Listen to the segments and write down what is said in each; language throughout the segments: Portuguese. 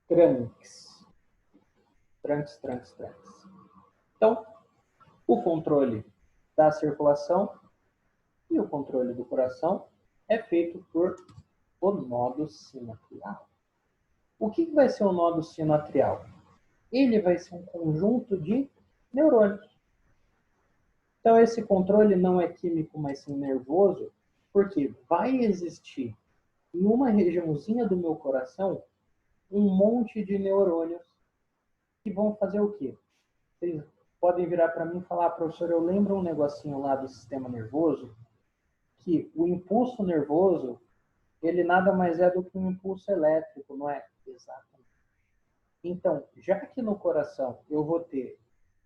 Trunks. Trunks, trunks, trunks. Então, o controle da circulação e o controle do coração é feito por o nodo sinoatrial. O que vai ser o nodo sinoatrial? Ele vai ser um conjunto de neurônios. Então, esse controle não é químico, mas sim nervoso, porque vai existir em uma regiãozinha do meu coração um monte de neurônios que vão fazer o quê? Vocês podem virar para mim e falar, professor, eu lembro um negocinho lá do sistema nervoso, que o impulso nervoso, ele nada mais é do que um impulso elétrico, não é? Exatamente. Então, já que no coração eu vou ter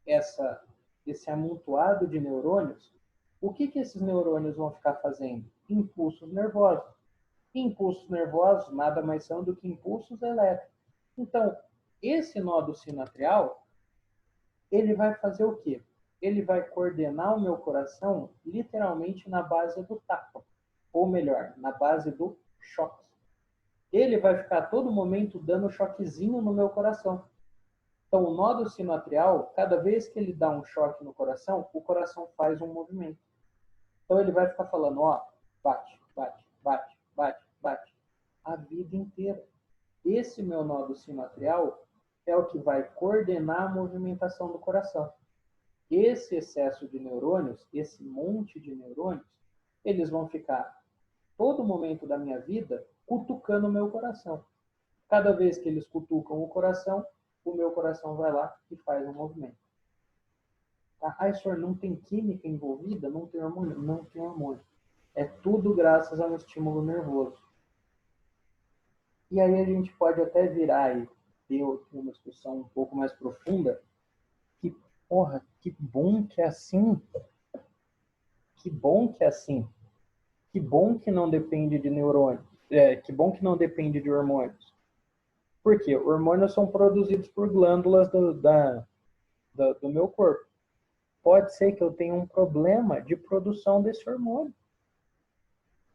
esse amontoado de neurônios, o que esses neurônios vão ficar fazendo? Impulsos nervosos. Impulsos nervosos nada mais são do que impulsos elétricos. Então, esse nodo sinoatrial, ele vai fazer o quê? Ele vai coordenar o meu coração literalmente na base do tato, ou melhor, na base do choque. Ele vai ficar a todo momento dando choquezinho no meu coração. Então, o nodo sinoatrial, cada vez que ele dá um choque no coração, o coração faz um movimento. Então, ele vai ficar falando, ó, bate, bate, bate, bate, bate, a vida inteira. Esse meu nodo sinoatrial é o que vai coordenar a movimentação do coração. Esse excesso de neurônios, esse monte de neurônios, eles vão ficar todo momento da minha vida cutucando o meu coração. Cada vez que eles cutucam o meu coração vai lá e faz um movimento. Ah, senhor, não tem química envolvida? Não tem hormônio? Não tem hormônio. É tudo graças a um estímulo nervoso. E aí a gente pode até virar e ter uma discussão um pouco mais profunda, que, porra, que bom que é assim. Que bom que é assim. Que bom que não depende de neurônios. Que bom que não depende de hormônios. Por quê? Hormônios são produzidos por glândulas do meu corpo. Pode ser que eu tenha um problema de produção desse hormônio.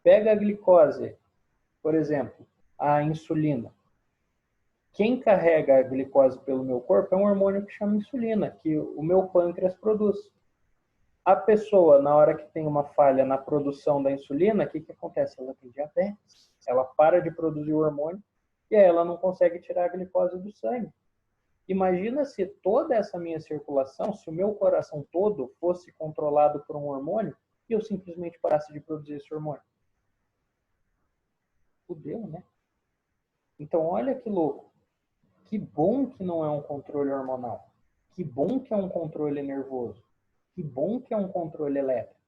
Pega a glicose, por exemplo, a insulina. Quem carrega a glicose pelo meu corpo é um hormônio que chama insulina, que o meu pâncreas produz. A pessoa, na hora que tem uma falha na produção da insulina, o que acontece? Ela tem diabetes. Ela para de produzir o hormônio e aí ela não consegue tirar a glicose do sangue. Imagina se toda essa minha circulação, se o meu coração todo fosse controlado por um hormônio e eu simplesmente parasse de produzir esse hormônio. Fudeu, né? Então, olha que louco. Que bom que não é um controle hormonal. Que bom que é um controle nervoso. Que bom que é um controle elétrico.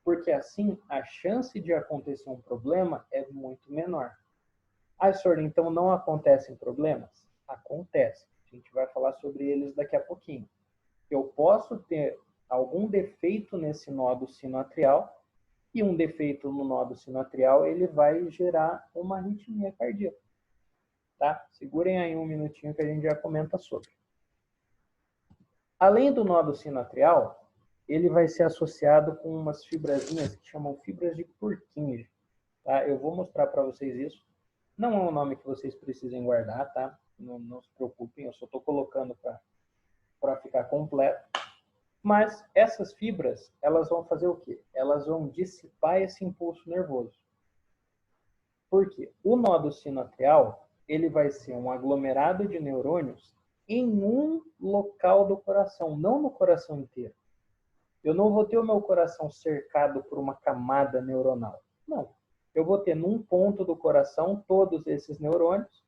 Porque assim, a chance de acontecer um problema é muito menor. Ah, senhor, então não acontecem problemas? Acontece. A gente vai falar sobre eles daqui a pouquinho. Eu posso ter algum defeito nesse nodo sinoatrial e um defeito no nodo sinoatrial, ele vai gerar uma arritmia cardíaca. Tá? Segurem aí um minutinho que a gente já comenta sobre. Além do nodo sinoatrial, ele vai ser associado com umas fibrazinhas que chamam fibras de Purkinje. Tá? Eu vou mostrar para vocês isso. Não é um nome que vocês precisem guardar, tá? Não se preocupem, eu só estou colocando para ficar completo. Mas essas fibras, elas vão fazer o quê? Elas vão dissipar esse impulso nervoso. Por quê? O nodo sinoatrial, ele vai ser um aglomerado de neurônios em um local do coração, não no coração inteiro. Eu não vou ter o meu coração cercado por uma camada neuronal. Não. Eu vou ter num ponto do coração todos esses neurônios.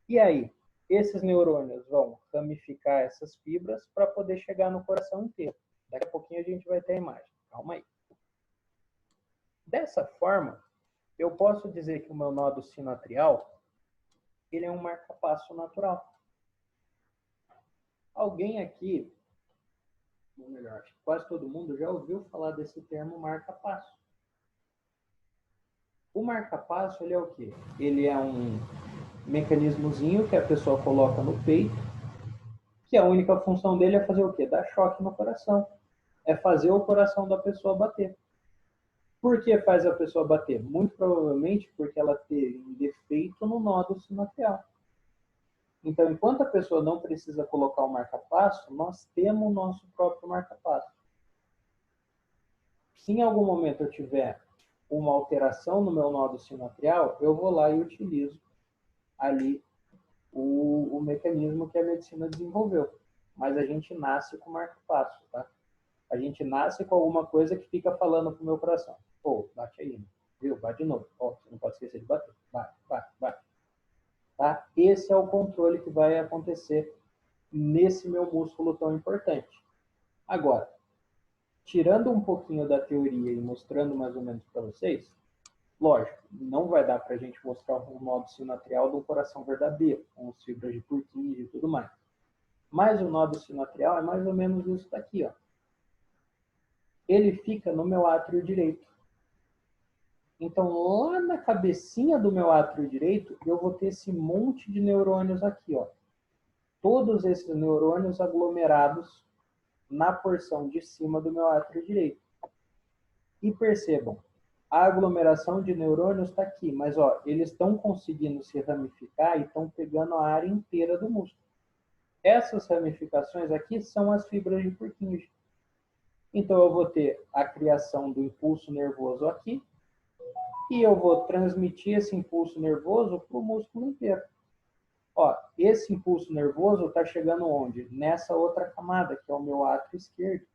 E aí, esses neurônios vão ramificar essas fibras para poder chegar no coração inteiro. Daqui a pouquinho a gente vai ter a imagem. Calma aí. Dessa forma, eu posso dizer que o meu nodo sinoatrial, ele é um marca-passo natural. Alguém aqui, ou melhor, quase todo mundo já ouviu falar desse termo marca-passo. O marca-passo, ele é o quê? Ele é um mecanismozinho que a pessoa coloca no peito, que a única função dele é fazer o quê? Dar choque no coração. É fazer o coração da pessoa bater. Por que faz a pessoa bater? Muito provavelmente porque ela teve um defeito no nodo sinoatrial. Então, enquanto a pessoa não precisa colocar o marca-passo, nós temos o nosso próprio marca-passo. Se em algum momento eu tiver uma alteração no meu nódo sinoatrial, eu vou lá e utilizo ali o mecanismo que a medicina desenvolveu. Mas a gente nasce com marca-passo, tá? A gente nasce com alguma coisa que fica falando pro meu coração. Pô, bate aí, viu? Bate de novo. Ó, você não pode esquecer de bater. Bate, bate, bate. Tá? Esse é o controle que vai acontecer nesse meu músculo tão importante. Agora, tirando um pouquinho da teoria e mostrando mais ou menos para vocês, lógico, não vai dar para a gente mostrar um nódo sinoatrial do coração verdadeiro, com os fibras de Purkinje e tudo mais. Mas o nódo sinoatrial é mais ou menos isso daqui, ó. Ele fica no meu átrio direito. Então, lá na cabecinha do meu átrio direito, eu vou ter esse monte de neurônios aqui, ó. Todos esses neurônios aglomerados na porção de cima do meu átrio direito. E percebam, a aglomeração de neurônios está aqui, mas ó, eles estão conseguindo se ramificar e estão pegando a área inteira do músculo. Essas ramificações aqui são as fibras de Purkinje. Então eu vou ter a criação do impulso nervoso aqui, e eu vou transmitir esse impulso nervoso para o músculo inteiro. Ó, esse impulso nervoso está chegando onde? Nessa outra camada, que é o meu átrio esquerdo.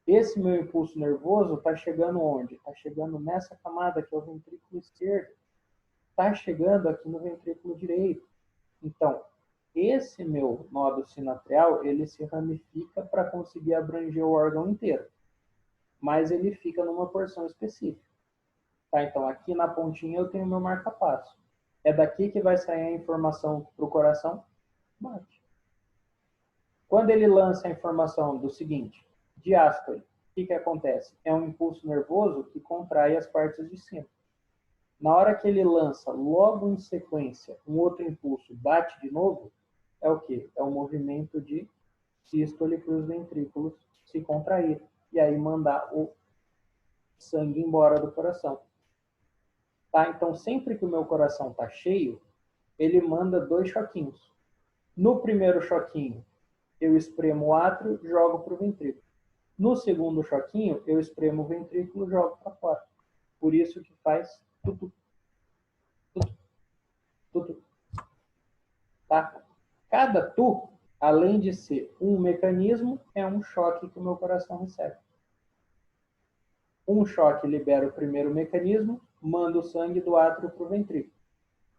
Esse meu impulso nervoso está chegando onde? Está chegando nessa camada, que é o ventrículo esquerdo. Está chegando aqui no ventrículo direito. Então, esse meu nódo sinoatrial, ele se ramifica para conseguir abranger o órgão inteiro. Mas ele fica numa porção específica. Tá, então, aqui na pontinha eu tenho o meu marca-passo. É daqui que vai sair a informação para o coração? Bate. Quando ele lança a informação do seguinte, diástole, o que acontece? É um impulso nervoso que contrai as partes de cima. Na hora que ele lança, logo em sequência, um outro impulso bate de novo, é o quê? É o movimento de sístole para os ventrículos se contrair. E aí mandar o sangue embora do coração. Tá? Então, sempre que o meu coração está cheio, ele manda 2 choquinhos. No primeiro choquinho, eu espremo o átrio e jogo para o ventrículo. No segundo choquinho, eu espremo o ventrículo e jogo para fora. Por isso que faz tudo, tudo, tudo. Tá? Cada tu, além de ser um mecanismo, é um choque que o meu coração recebe. Um choque libera o primeiro mecanismo, manda o sangue do átrio para o ventrículo.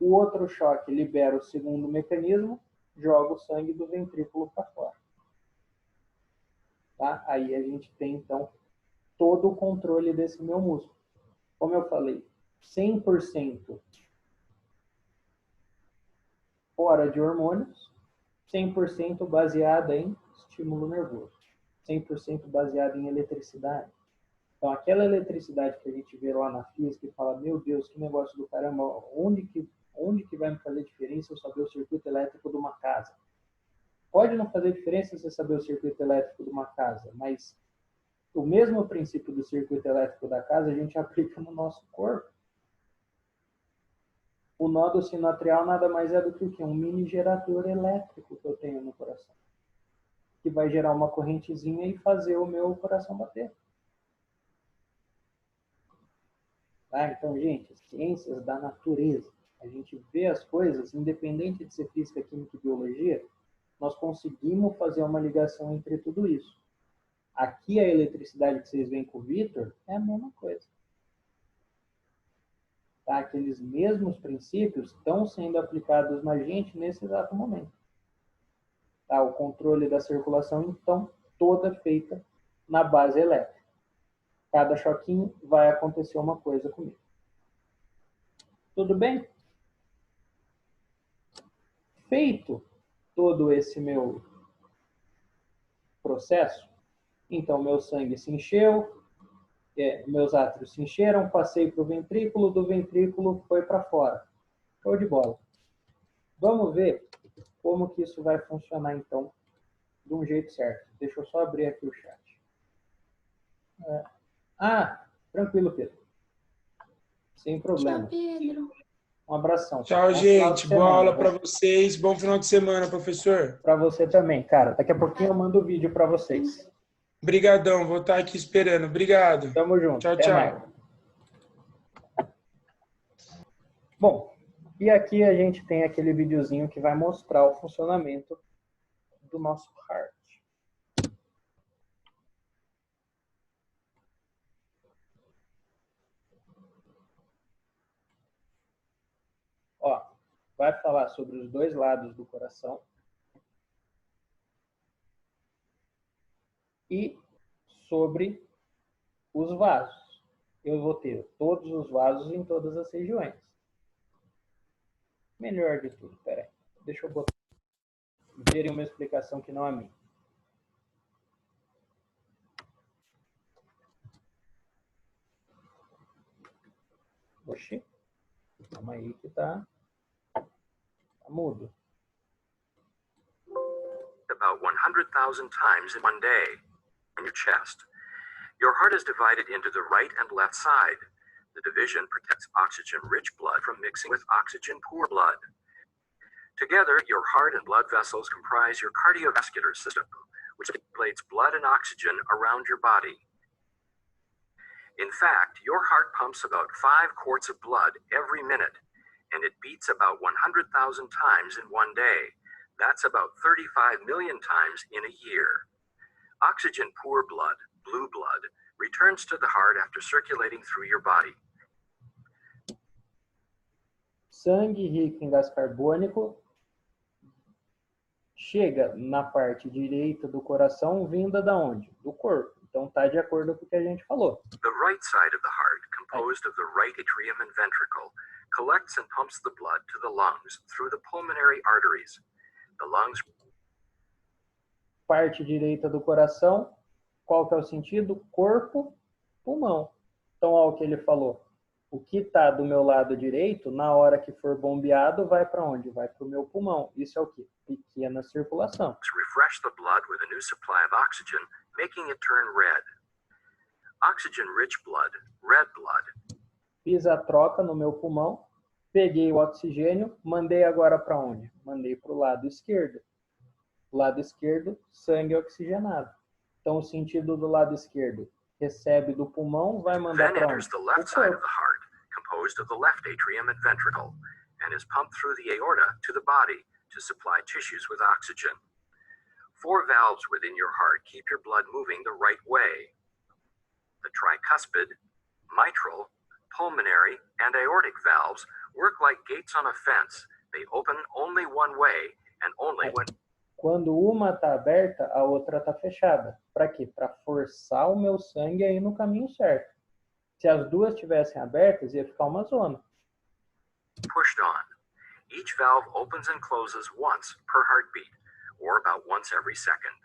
O outro choque libera o segundo mecanismo, joga o sangue do ventrículo para fora. Tá? Aí a gente tem, então, todo o controle desse meu músculo. Como eu falei, 100% fora de hormônios, 100% baseada em estímulo nervoso, 100% baseada em eletricidade. Então, aquela eletricidade que a gente vê lá na física e fala, meu Deus, que negócio do caramba, onde que vai me fazer diferença eu saber o circuito elétrico de uma casa? Pode não fazer diferença você saber o circuito elétrico de uma casa, mas o mesmo princípio do circuito elétrico da casa a gente aplica no nosso corpo. O nódo sinoatrial nada mais é do que o quê? Um mini gerador elétrico que eu tenho no coração, que vai gerar uma correntezinha e fazer o meu coração bater. Tá? Então, gente, ciências da natureza. A gente vê as coisas, independente de ser física, química e biologia, nós conseguimos fazer uma ligação entre tudo isso. Aqui a eletricidade que vocês veem com o Vitor é a mesma coisa. Tá? Aqueles mesmos princípios estão sendo aplicados na gente nesse exato momento. Tá? O controle da circulação, então, toda feita na base elétrica. Cada choquinho vai acontecer uma coisa comigo. Tudo bem? Feito todo esse meu processo, então meu sangue se encheu, meus átrios se encheram, passei para o ventrículo, do ventrículo foi para fora. Show de bola. Vamos ver como que isso vai funcionar, então, de um jeito certo. Deixa eu só abrir aqui o chat. Tranquilo, Pedro. Sem problema. Tchau, Pedro. Um abração. Tchau, gente. Boa aula para vocês. Bom final de semana, professor. Para você também, cara. Daqui a pouquinho eu mando o vídeo para vocês. Obrigadão. Vou estar aqui esperando. Obrigado. Tamo junto. Tchau, Até tchau. mais. Bom, e aqui a gente tem aquele videozinho que vai mostrar o funcionamento do nosso heart. Ó, vai falar sobre os dois lados do coração e sobre os vasos. Eu vou ter todos os vasos em todas as regiões. Melhor de tudo, peraí. Deixa eu botar. Verem uma explicação que não é minha. Oxi. Calma aí que tá mudo. About 100,000 times in one day in your chest. Your heart is divided into the right and left side. The division protects oxygen-rich blood from mixing with oxygen-poor blood. Together, your heart and blood vessels comprise your cardiovascular system, which circulates blood and oxygen around your body. In fact, your heart pumps about 5 quarts of blood every minute, and it beats about 100,000 times in one day. That's about 35 million times in a year. Oxygen-poor blood, blue blood, returns to the heart after circulating through your body. Sangue rico em gás carbônico chega na parte direita do coração, vinda da onde? Do corpo. Então tá de acordo com o que a gente falou. The right side of the heart, composed of the right atrium and ventricle, collects and pumps the blood to the lungs through the pulmonary arteries. The lungs. Parte direita do coração, qual que é o sentido? Corpo, pulmão. Então, olha o que ele falou. O que está do meu lado direito, na hora que for bombeado, vai para onde? Vai para o meu pulmão. Isso é o quê? Pequena circulação. Refresh the blood with a new supply of oxygen, making it turn red. Oxygen-rich blood, red blood. Fiz a troca no meu pulmão, peguei o oxigênio, mandei agora para onde? Mandei para o lado esquerdo. Lado esquerdo, sangue oxigenado. Então, o sentido do lado esquerdo, recebe do pulmão, vai mandar para onde? Then enters the left side of the heart, composed of the left atrium and ventricle, and is pumped through the aorta to the body to supply tissues with oxygen. 4 valves within your heart keep your blood moving the right way. The tricuspid, mitral, pulmonary, and aortic valves work like gates on a fence. They open only one way and only when... Quando uma está aberta, a outra está fechada. Para quê? Para forçar o meu sangue aí no caminho certo. Se as duas estivessem abertas, ia ficar uma zona. Pushed on. Each valve opens and closes once per heartbeat, or about once every second.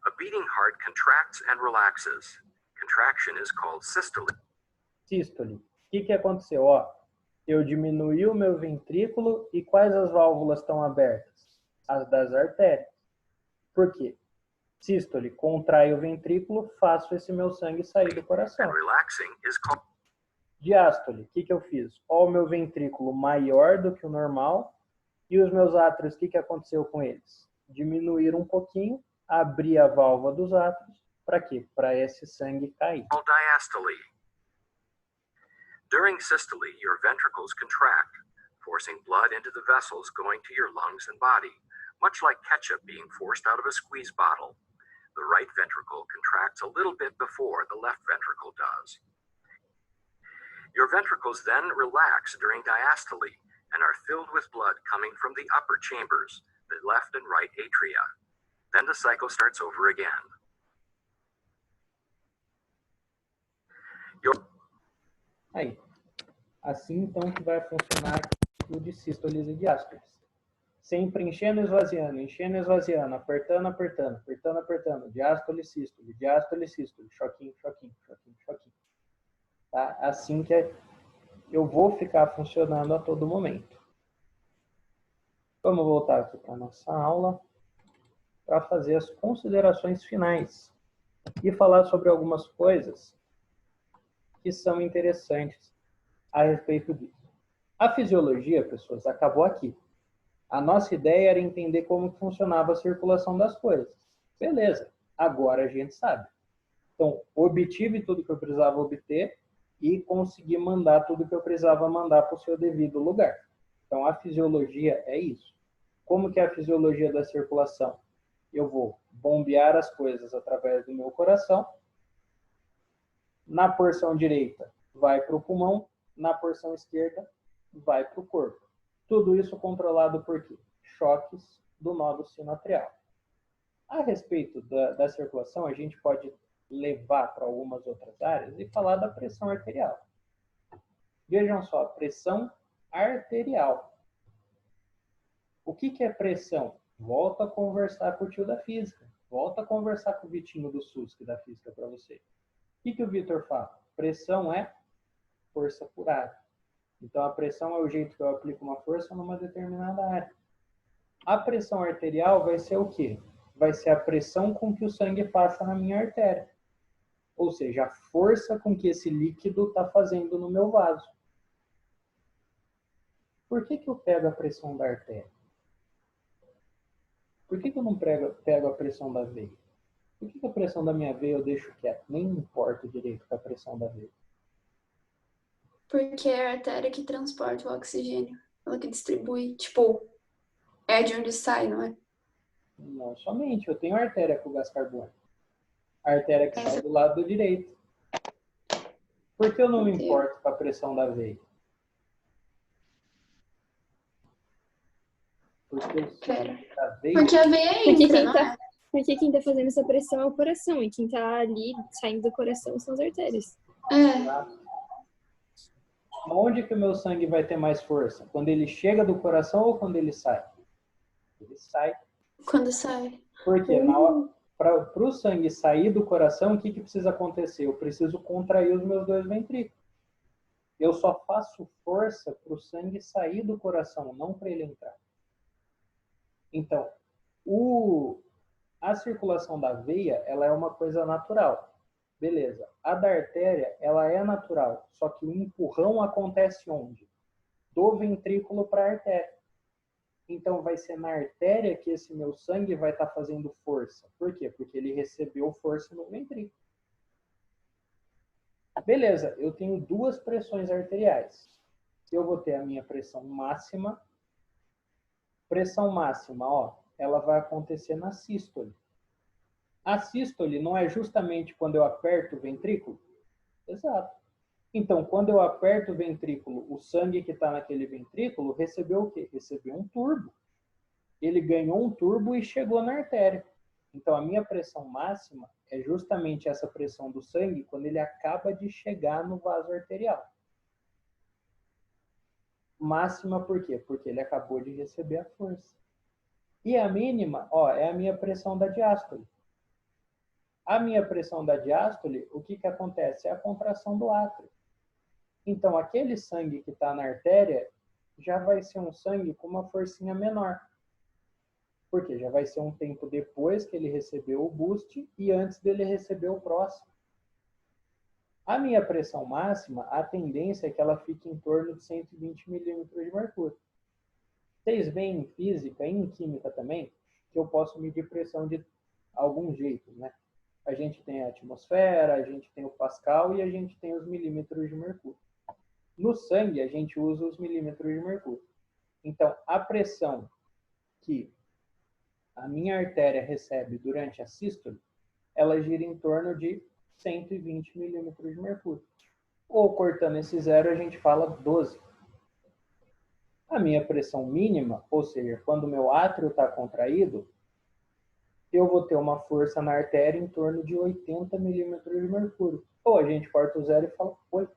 A beating heart contracts and relaxes. Contraction is called systole. Sístole. O que aconteceu? Ó, eu diminuí o meu ventrículo e quais as válvulas estão abertas? As das artérias. Por quê? Sístole, contrai o ventrículo, faço esse meu sangue sair do coração. And relaxing is called... Diástole, o que eu fiz? Ó, o meu ventrículo maior do que o normal e os meus átrios, o que aconteceu com eles? Diminuíram um pouquinho, abri a válvula dos átrios, para quê? Para esse sangue cair. Diastole. During systole, your ventricles contract, forcing blood into the vessels going to your lungs and body, much like ketchup being forced out of a squeeze bottle. The right ventricle contracts a little bit before the left ventricle does. Your ventricles then relax during diastole and are filled with blood coming from the upper chambers, the left and right atria. Then the cycle starts over again. Aí. Assim, então, que vai funcionar o de sístoles e diástoles. Sempre enchendo e esvaziando, apertando, apertando, apertando, apertando. Diástole, sístole, choquinho, choquinho, choquinho, choquinho. Tá? Assim que eu vou ficar funcionando a todo momento. Vamos voltar aqui para a nossa aula para fazer as considerações finais e falar sobre algumas coisas que são interessantes a respeito disso. A fisiologia, pessoas, acabou aqui. A nossa ideia era entender como funcionava a circulação das coisas. Beleza, agora a gente sabe. Então, obtive tudo que eu precisava obter e consegui mandar tudo que eu precisava mandar para o seu devido lugar. Então, a fisiologia é isso. Como que é a fisiologia da circulação? Eu vou bombear as coisas através do meu coração. Na porção direita, vai para o pulmão. Na porção esquerda, vai para o corpo. Tudo isso controlado por quê? Choques do nodo sinoatrial. A respeito da circulação, a gente pode levar para algumas outras áreas e falar da pressão arterial. Vejam só, pressão arterial. O que é pressão? Volta a conversar com o tio da física. Volta a conversar com o Vitinho do SUS, que dá física para você. O que o Vitor fala? Pressão é força por área. Então, a pressão é o jeito que eu aplico uma força numa determinada área. A pressão arterial vai ser o quê? Vai ser a pressão com que o sangue passa na minha artéria. Ou seja, a força com que esse líquido está fazendo no meu vaso. Por que eu pego a pressão da artéria? Por que eu não pego a pressão da veia? Por que a pressão da minha veia eu deixo quieto? Nem importa direito com a pressão da veia. Porque é a artéria que transporta o oxigênio. Ela que distribui. Tipo, é de onde sai, não é? Não somente. Eu tenho artéria com gás carbônico. A artéria que sai do lado direito. Por que eu não me importo com a pressão da veia? Porque o sangue da veia... Porque a veia entra, não é? Porque quem tá fazendo essa pressão é o coração. E quem tá ali saindo do coração são as artérias. É. Onde que o meu sangue vai ter mais força? Quando ele chega do coração ou quando ele sai? Ele sai. Quando sai. Porque para o sangue sair do coração, o que precisa acontecer? Eu preciso contrair os meus dois ventrículos. Eu só faço força para o sangue sair do coração, não para ele entrar. Então, a circulação da veia, ela é uma coisa natural. Beleza. A da artéria, ela é natural, só que o empurrão acontece onde? Do ventrículo para a artéria. Então, vai ser na artéria que esse meu sangue vai estar fazendo força. Por quê? Porque ele recebeu força no ventrículo. Beleza, eu tenho duas pressões arteriais. Eu vou ter a minha pressão máxima. Pressão máxima, ó, ela vai acontecer na sístole. A sístole não é justamente quando eu aperto o ventrículo? Exato. Então, quando eu aperto o ventrículo, o sangue que está naquele ventrículo recebeu o quê? Recebeu um turbo. Ele ganhou um turbo e chegou na artéria. Então, a minha pressão máxima é justamente essa pressão do sangue quando ele acaba de chegar no vaso arterial. Máxima por quê? Porque ele acabou de receber a força. E a mínima, ó, é a minha pressão da diástole. A minha pressão da diástole, o que acontece? É a contração do átrio. Então, aquele sangue que está na artéria já vai ser um sangue com uma forcinha menor. Porque já vai ser um tempo depois que ele recebeu o boost e antes dele receber o próximo. A minha pressão máxima, a tendência é que ela fique em torno de 120 milímetros de mercúrio. Vocês veem em física e em química também que eu posso medir pressão de alguns jeitos, né? A gente tem a atmosfera, a gente tem o Pascal e a gente tem os milímetros de mercúrio. No sangue, a gente usa os milímetros de mercúrio. Então, a pressão que a minha artéria recebe durante a sístole, ela gira em torno de 120 milímetros de mercúrio. Ou, cortando esse zero, a gente fala 12. A minha pressão mínima, ou seja, quando o meu átrio está contraído, eu vou ter uma força na artéria em torno de 80 milímetros de mercúrio. Ou a gente corta o zero e fala 8.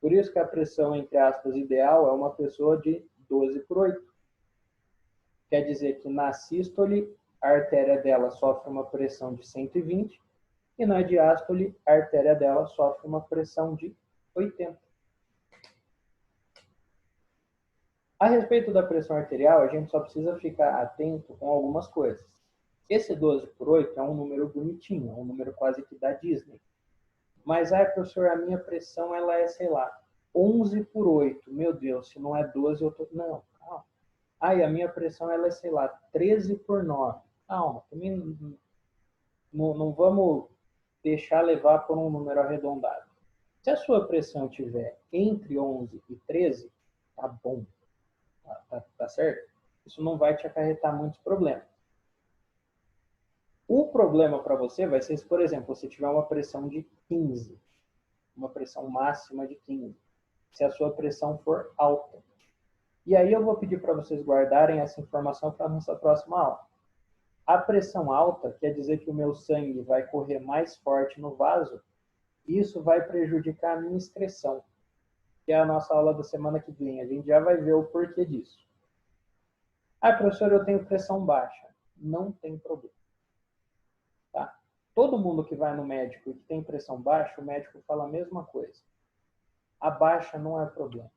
Por isso que a pressão, entre aspas, ideal é uma pessoa de 12 por 8. Quer dizer que na sístole, a artéria dela sofre uma pressão de 120 e na diástole, a artéria dela sofre uma pressão de 80. A respeito da pressão arterial, a gente só precisa ficar atento com algumas coisas. Esse 12 por 8 é um número bonitinho, é um número quase que da Disney. Mas, professor, a minha pressão ela é, sei lá, 11 por 8. Meu Deus, se não é 12, eu tô... Não, calma. E a minha pressão, ela é, sei lá, 13 por 9. Calma, também não vamos deixar levar por um número arredondado. Se a sua pressão tiver entre 11 e 13, tá bom. Tá certo? Isso não vai te acarretar muitos problemas. O problema para você vai ser se, por exemplo, você tiver uma pressão de 15, uma pressão máxima de 15, se a sua pressão for alta. E aí eu vou pedir para vocês guardarem essa informação para a nossa próxima aula. A pressão alta quer dizer que o meu sangue vai correr mais forte no vaso, e isso vai prejudicar a minha excreção, que é a nossa aula da semana que vem. A gente já vai ver o porquê disso. Professor, eu tenho pressão baixa. Não tem problema. Tá? Todo mundo que vai no médico e que tem pressão baixa, o médico fala a mesma coisa. A baixa não é problema.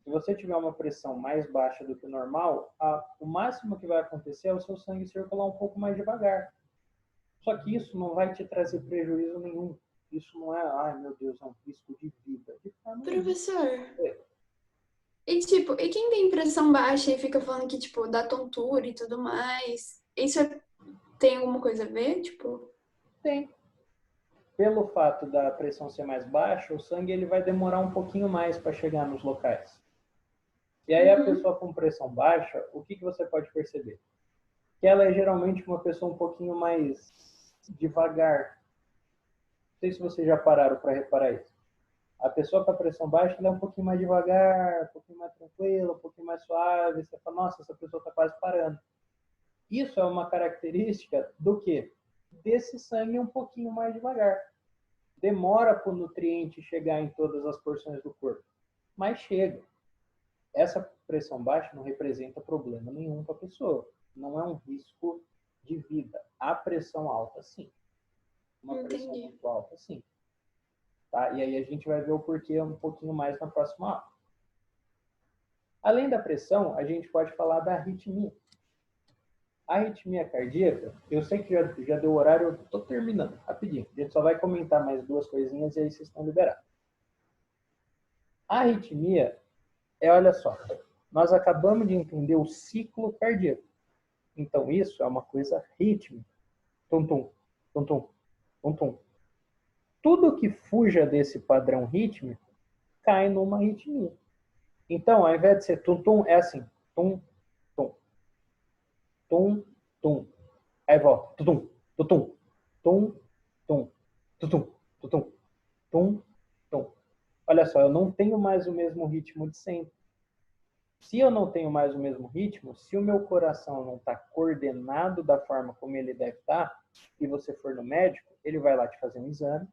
Se você tiver uma pressão mais baixa do que o normal, o máximo que vai acontecer é o seu sangue circular um pouco mais devagar. Só que isso não vai te trazer prejuízo nenhum. Isso não é, ai meu Deus, é um risco de vida. Professor, e quem tem pressão baixa e fica falando que, tipo, dá tontura e tudo mais, isso tem alguma coisa a ver, tipo? Tem. Pelo fato da pressão ser mais baixa, o sangue ele vai demorar um pouquinho mais para chegar nos locais. E aí a pessoa com pressão baixa, o que você pode perceber? Que ela é geralmente uma pessoa um pouquinho mais devagar. Não sei se vocês já pararam para reparar isso. A pessoa com a pressão baixa ela é um pouquinho mais devagar, um pouquinho mais tranquila, um pouquinho mais suave. Você fala, nossa, essa pessoa está quase parando. Isso é uma característica do quê? Desse sangue um pouquinho mais devagar. Demora para o nutriente chegar em todas as porções do corpo, mas chega. Essa pressão baixa não representa problema nenhum para a pessoa. Não é um risco de vida. A pressão alta, sim. Uma pressão muito alta, sim. Tá? E aí a gente vai ver o porquê um pouquinho mais na próxima aula. Além da pressão, a gente pode falar da arritmia. A arritmia cardíaca, eu sei que já deu horário, eu estou terminando, rapidinho. A gente só vai comentar mais duas coisinhas e aí vocês estão liberados. A arritmia olha só, nós acabamos de entender o ciclo cardíaco. Então isso é uma coisa rítmica. Tum-tum, tum-tum, tum-tum. Tudo que fuja desse padrão rítmico cai numa arritmia. Então, ao invés de ser tum-tum, é assim, tum-tum. Tum, tum. Aí volta. Tum, tum, tum, tum, tum, tum, tum, tum, tum. Olha só, eu não tenho mais o mesmo ritmo de sempre. Se eu não tenho mais o mesmo ritmo, se o meu coração não está coordenado da forma como ele deve estar, e você for no médico, ele vai lá te fazer um exame,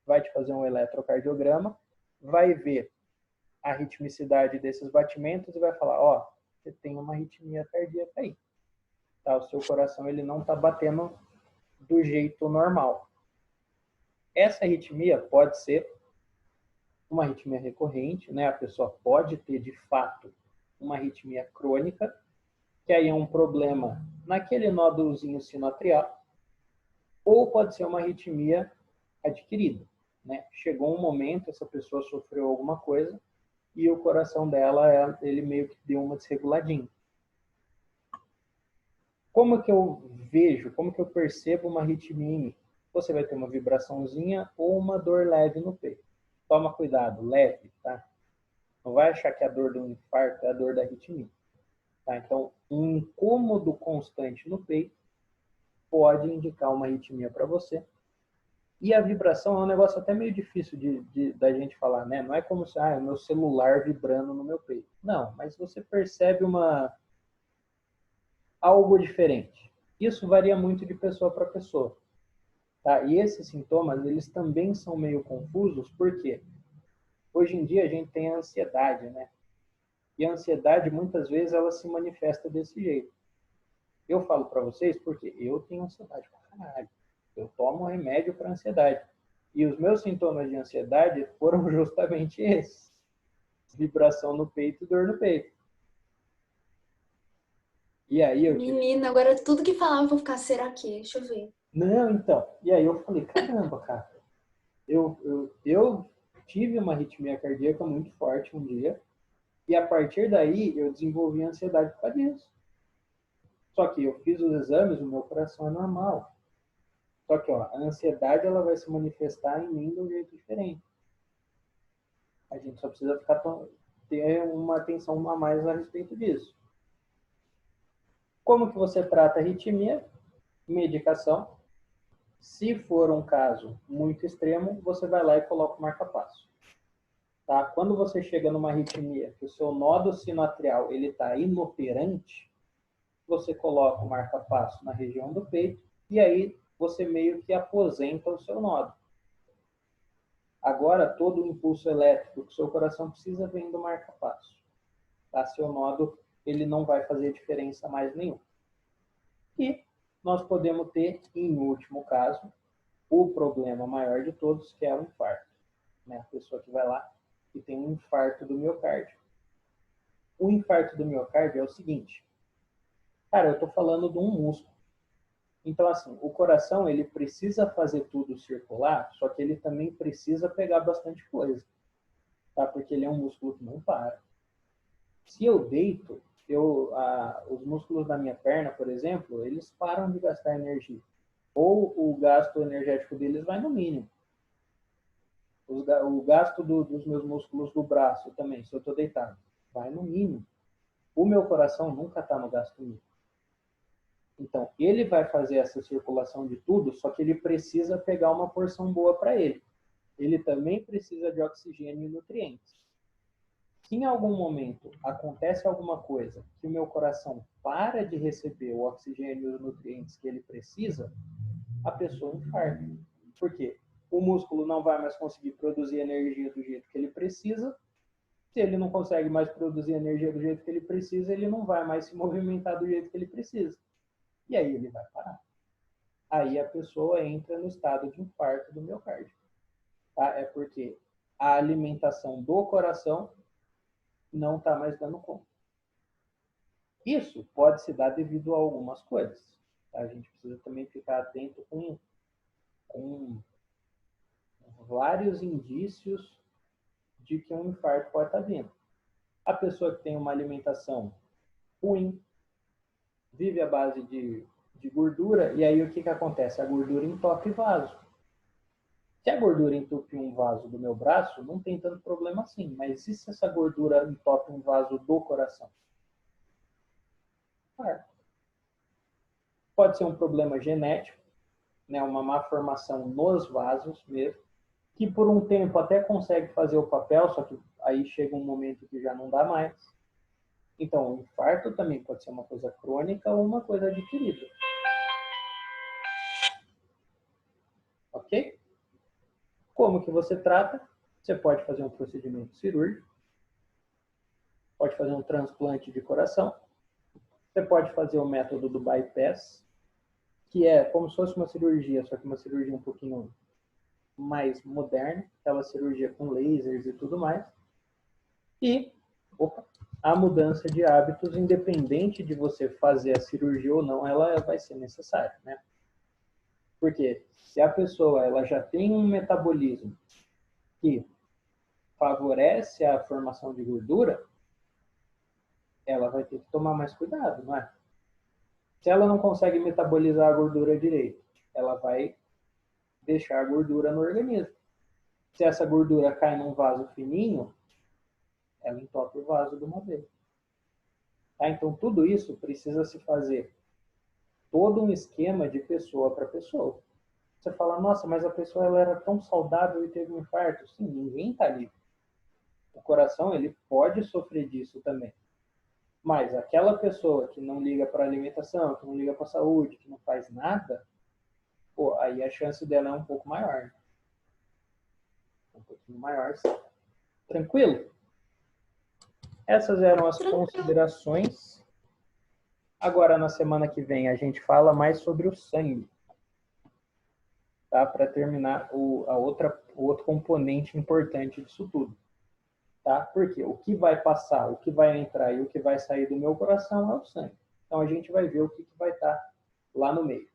vai te fazer um eletrocardiograma, vai ver a ritmicidade desses batimentos e vai falar, ó, você tem uma arritmia cardíaca aí. Tá? O seu coração ele não está batendo do jeito normal. Essa arritmia pode ser uma arritmia recorrente, né? A pessoa pode ter, de fato, uma arritmia crônica, que aí é um problema naquele nódulozinho sinoatrial, ou pode ser uma arritmia adquirida, né? Chegou um momento, essa pessoa sofreu alguma coisa e o coração dela, ele meio que deu uma desreguladinha. Como que eu vejo, como que eu percebo uma arritmia em mim? Você vai ter uma vibraçãozinha ou uma dor leve no peito. Toma cuidado, leve, tá? Não vai achar que a dor do infarto é a dor da arritmia. Tá? Então, um incômodo constante no peito pode indicar uma arritmia para você. E a vibração é um negócio até meio difícil da gente falar, né? Não é como se, o meu celular vibrando no meu peito. Não, mas você percebe algo diferente. Isso varia muito de pessoa para pessoa. Tá? E esses sintomas, eles também são meio confusos, porque hoje em dia a gente tem a ansiedade, né? E a ansiedade, muitas vezes, ela se manifesta desse jeito. Eu falo para vocês porque eu tenho ansiedade pra caralho. Eu tomo remédio para ansiedade. E os meus sintomas de ansiedade foram justamente esses. Vibração no peito e dor no peito. E aí Menina, agora tudo que falava eu vou ficar, será que? Deixa eu ver. Não, então. E aí eu falei, caramba, cara. Eu tive uma arritmia cardíaca muito forte um dia, e a partir daí eu desenvolvi ansiedade por causa disso. Só que eu fiz os exames, o meu coração é normal. Só que, ó, a ansiedade ela vai se manifestar em mim de um jeito diferente. A gente só precisa ter uma atenção a mais a respeito disso. Como que você trata a arritmia? Medicação. Se for um caso muito extremo, você vai lá e coloca o marca-passo. Tá? Quando você chega numa arritmia, que o seu nódo sinoatrial está inoperante, você coloca o marca-passo na região do peito e aí você meio que aposenta o seu nódo. Agora, todo o impulso elétrico que o seu coração precisa vem do marca-passo. Tá? Seu nódo ele não vai fazer diferença mais nenhuma. E nós podemos ter, em último caso, o problema maior de todos, que é o infarto. Né? A pessoa que vai lá e tem um infarto do miocárdio. O infarto do miocárdio é o seguinte. Cara, eu estou falando de um músculo. Então, assim, o coração, ele precisa fazer tudo circular, só que ele também precisa pegar bastante coisa. Tá? Porque ele é um músculo que não para. Se eu deito, os músculos da minha perna, por exemplo, eles param de gastar energia. Ou o gasto energético deles vai no mínimo. O gasto dos meus músculos do braço também, se eu estou deitado, vai no mínimo. O meu coração nunca está no gasto mínimo. Então, ele vai fazer essa circulação de tudo, só que ele precisa pegar uma porção boa para ele. Ele também precisa de oxigênio e nutrientes. Se em algum momento acontece alguma coisa que o meu coração para de receber o oxigênio e os nutrientes que ele precisa, a pessoa infarta. Por quê? O músculo não vai mais conseguir produzir energia do jeito que ele precisa. Se ele não consegue mais produzir energia do jeito que ele precisa, ele não vai mais se movimentar do jeito que ele precisa. E aí ele vai parar. Aí a pessoa entra no estado de infarto do miocárdio. Tá? É porque a alimentação do coração não está mais dando conta. Isso pode se dar devido a algumas coisas. Tá? A gente precisa também ficar atento com vários indícios de que um infarto pode estar vindo. A pessoa que tem uma alimentação ruim, vive à base de gordura, e aí o que acontece? A gordura entope vaso. Se a gordura entupe um vaso do meu braço, não tem tanto problema assim, mas e se essa gordura entope um vaso do coração? Pode ser um problema genético, né, uma má formação nos vasos mesmo, que por um tempo até consegue fazer o papel, só que aí chega um momento que já não dá mais. Então, o infarto também pode ser uma coisa crônica ou uma coisa adquirida. Ok? Como que você trata? Você pode fazer um procedimento cirúrgico, pode fazer um transplante de coração, você pode fazer o método do bypass, que é como se fosse uma cirurgia, só que uma cirurgia um pouquinho mais moderna, aquela cirurgia com lasers e tudo mais. E a mudança de hábitos, independente de você fazer a cirurgia ou não, ela vai ser necessária, né? Porque se a pessoa ela já tem um metabolismo que favorece a formação de gordura, ela vai ter que tomar mais cuidado, não é? Se ela não consegue metabolizar a gordura direito, ela vai deixar a gordura no organismo. Se essa gordura cai num vaso fininho, ela entope o vaso de uma vez. Tá? Então, tudo isso precisa se fazer todo um esquema de pessoa para pessoa. Você fala, nossa, mas a pessoa ela era tão saudável e teve um infarto. Sim, ninguém está livre. O coração ele pode sofrer disso também. Mas aquela pessoa que não liga para a alimentação, que não liga para a saúde, que não faz nada, pô, aí a chance dela é um pouco maior. Né? Um pouquinho maior, sim. Tranquilo? Essas eram as considerações. Agora, na semana que vem, a gente fala mais sobre o sangue. Tá? Para terminar, o outro componente importante disso tudo. Tá? Porque o que vai passar, o que vai entrar e o que vai sair do meu coração é o sangue. Então, a gente vai ver o que vai estar lá no meio.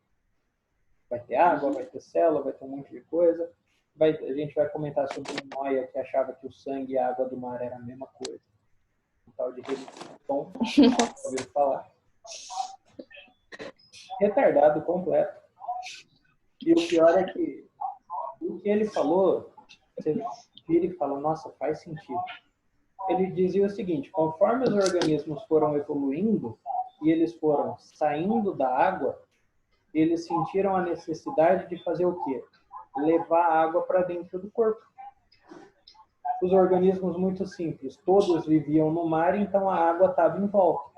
Vai ter água, vai ter célula, vai ter um monte de coisa. A gente vai comentar sobre um Noia que achava que o sangue e a água do mar era a mesma coisa. Um tal de Tom, ouviu falar. Retardado completo. E o pior é que o que ele falou, você vira e fala, nossa, faz sentido. Ele dizia o seguinte, conforme os organismos foram evoluindo e eles foram saindo da água, eles sentiram a necessidade de fazer o quê? Levar a água para dentro do corpo. Os organismos muito simples, todos viviam no mar, então a água estava em volta.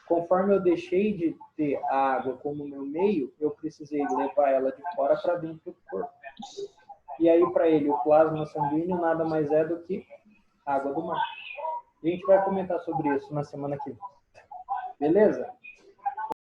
Conforme eu deixei de ter a água como meu meio, eu precisei levar ela de fora para dentro do corpo. E aí, para ele, o plasma sanguíneo nada mais é do que água do mar. A gente vai comentar sobre isso na semana que vem. Beleza?